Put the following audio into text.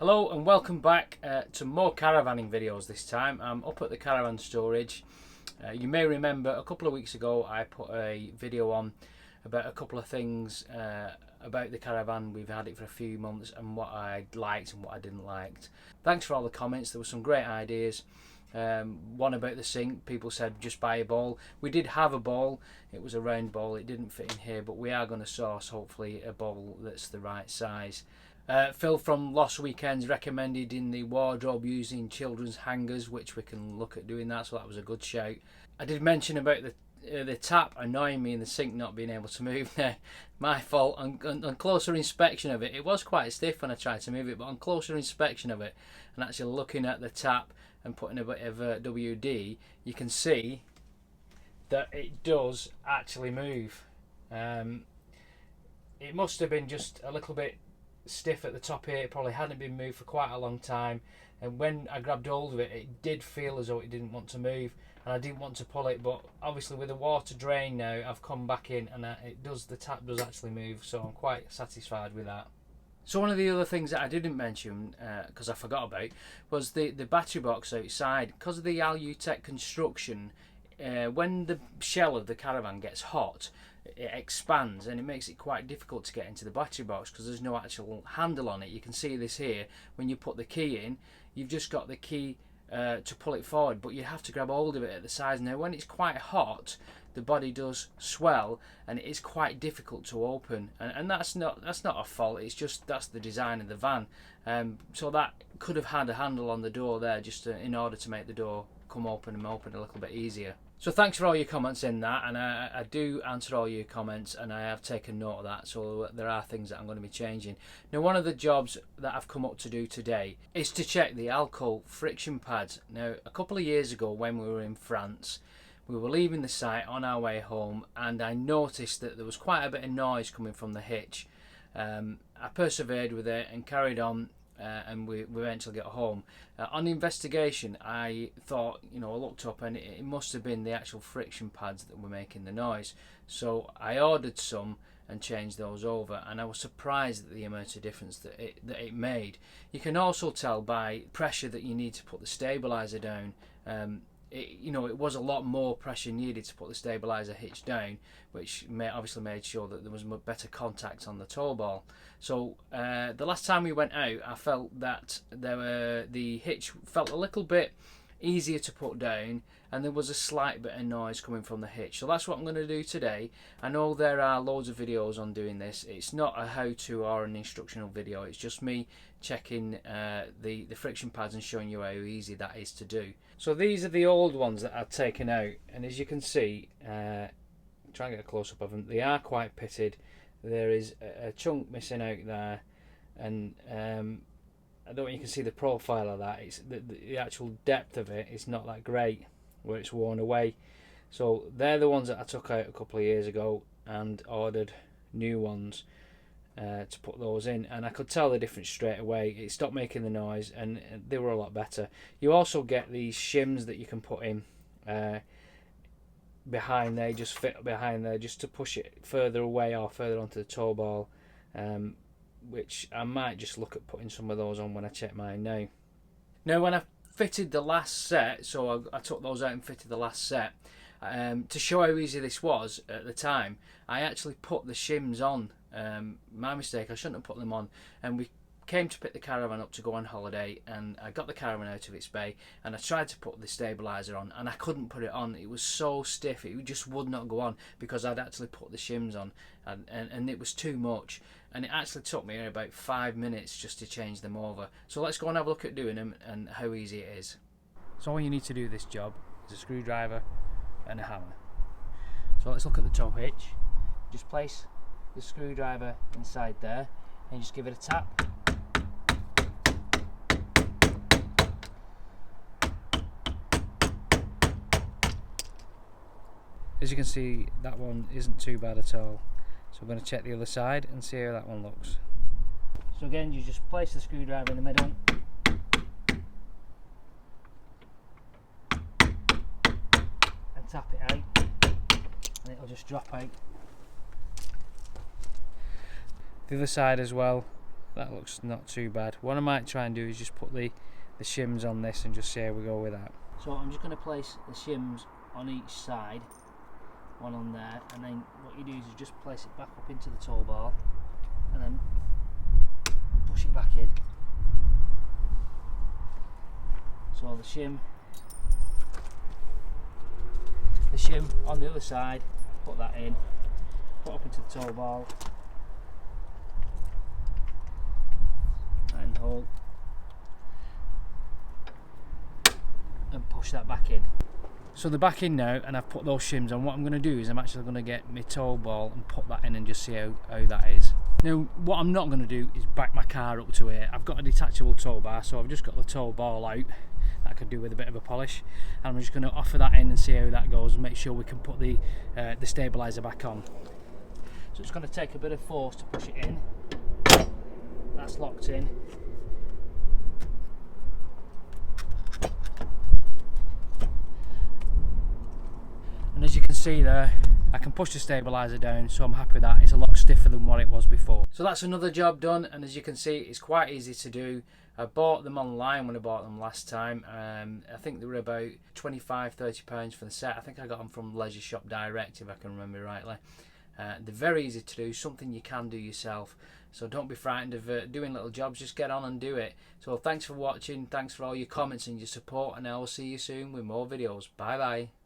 Hello and welcome back to more caravanning videos. This time I'm up at the caravan storage. You may remember a couple of weeks ago I put a video on about a couple of things about the caravan. We've had it for a few months and what I liked and what I didn't like. Thanks for all the comments. There were some great ideas. One about the sink, people said just buy a bowl. We did have a bowl, it was a round bowl, it didn't fit in here, but we are going to source hopefully a bowl that's the right size. Phil from Lost Weekends recommended in the wardrobe using children's hangers, which we can look at doing that, so that was a good shout. I did mention about the tap annoying me and the sink not being able to move there. My fault. On closer inspection of it, it was quite stiff when I tried to move it, but on closer inspection of it and actually looking at the tap and putting a bit of WD, you can see that it does actually move. It must have been just a little bit stiff at the top here. It probably hadn't been moved for quite a long time, and when I grabbed hold of it, it did feel as though it didn't want to move, and I didn't want to pull it, but obviously with the water drain now, I've come back in and the tap does actually move, so I'm quite satisfied with that. So one of the other things that I didn't mention, because I forgot about, was the battery box outside. Because of the Alutech construction, when the shell of the caravan gets hot, it expands and it makes it quite difficult to get into the battery box because there's no actual handle on it. You can see this here. When you put the key in, you've just got the key to pull it forward, but you have to grab hold of it at the sides. Now when it's quite hot, the body does swell and it is quite difficult to open, and that's not a fault, it's just that's the design of the van. So that could have had a handle on the door there just in order to make the door come open and open a little bit easier. So thanks for all your comments in that, and I do answer all your comments and I have taken note of that, so there are things that I'm going to be changing. Now one of the jobs that I've come up to do today is to check the Alko Friction pads. Now a couple of years ago when we were in France, we were leaving the site on our way home and I noticed that there was quite a bit of noise coming from the hitch. I persevered with it and carried on, and we eventually got home. On the investigation, I thought, I looked up and it must have been the actual friction pads that were making the noise. So I ordered some and changed those over, and I was surprised at the amount of difference that it made. You can also tell by pressure that you need to put the stabilizer down. It was a lot more pressure needed to put the stabilizer hitch down, which obviously made sure that there was better contact on the toe ball. So the last time we went out, I felt that the hitch felt a little bit easier to put down, and there was a slight bit of noise coming from the hitch. So that's what I'm going to do today. I know there are loads of videos on doing this. It's not a how-to or an instructional video. It's just me checking the friction pads and showing you how easy that is to do. So these are the old ones that I've taken out, and as you can see, try and get a close-up of them, they are quite pitted. There is a chunk missing out there, and I don't know if you can see the profile of that. It's the actual depth of it is not that great where it's worn away. So they're the ones that I took out a couple of years ago and ordered new ones to put those in, and I could tell the difference straight away. It stopped making the noise and they were a lot better. You also get these shims that you can put in behind there, just fit behind there, just to push it further away or further onto the toe ball, which I might just look at putting some of those on when I check mine now. Now when I fitted the last set, so I took those out and fitted the last set, to show how easy this was at the time, I actually put the shims on. My mistake, I shouldn't have put them on, and we came to pick the caravan up to go on holiday, and I got the caravan out of its bay and I tried to put the stabilizer on and I couldn't put it on. It was so stiff, it just would not go on because I'd actually put the shims on, and it was too much, and it actually took me about 5 minutes just to change them over. So let's go and have a look at doing them and how easy it is. So all you need to do this job is a screwdriver and a hammer. So let's look at the toe hitch. Just place the screwdriver inside there and just give it a tap. As you can see, that one isn't too bad at all. So I'm going to check the other side and see how that one looks. So again, you just place the screwdriver in the middle and tap it out, and it'll just drop out. The other side as well, that looks not too bad. What I might try and do is just put the shims on this and just see how we go with that. So I'm just going to place the shims on each side, one on there, and then what you do is you just place it back up into the tow ball and then push it back in. So the shim on the other side, put that in, put up into the tow ball and hold and push that back in. So they're back in now, and I've put those shims on. What I'm going to do is I'm actually going to get my tow ball and put that in and just see how that is. Now what I'm not going to do is back my car up to here. I've got a detachable tow bar, so I've just got the tow ball out that I could do with a bit of a polish, and I'm just going to offer that in and see how that goes and make sure we can put the stabiliser back on. So it's going to take a bit of force to push it in. That's locked in. And as you can see there, I can push the stabiliser down, so I'm happy with that. It's a lot stiffer than what it was before. So that's another job done, and as you can see, it's quite easy to do. I bought them online when I bought them last time. I think they were about £25–30 for the set. I think I got them from Leisure Shop Direct, if I can remember rightly. They're very easy to do, something you can do yourself. So don't be frightened of doing little jobs, just get on and do it. So thanks for watching, thanks for all your comments and your support, and I will see you soon with more videos. Bye bye.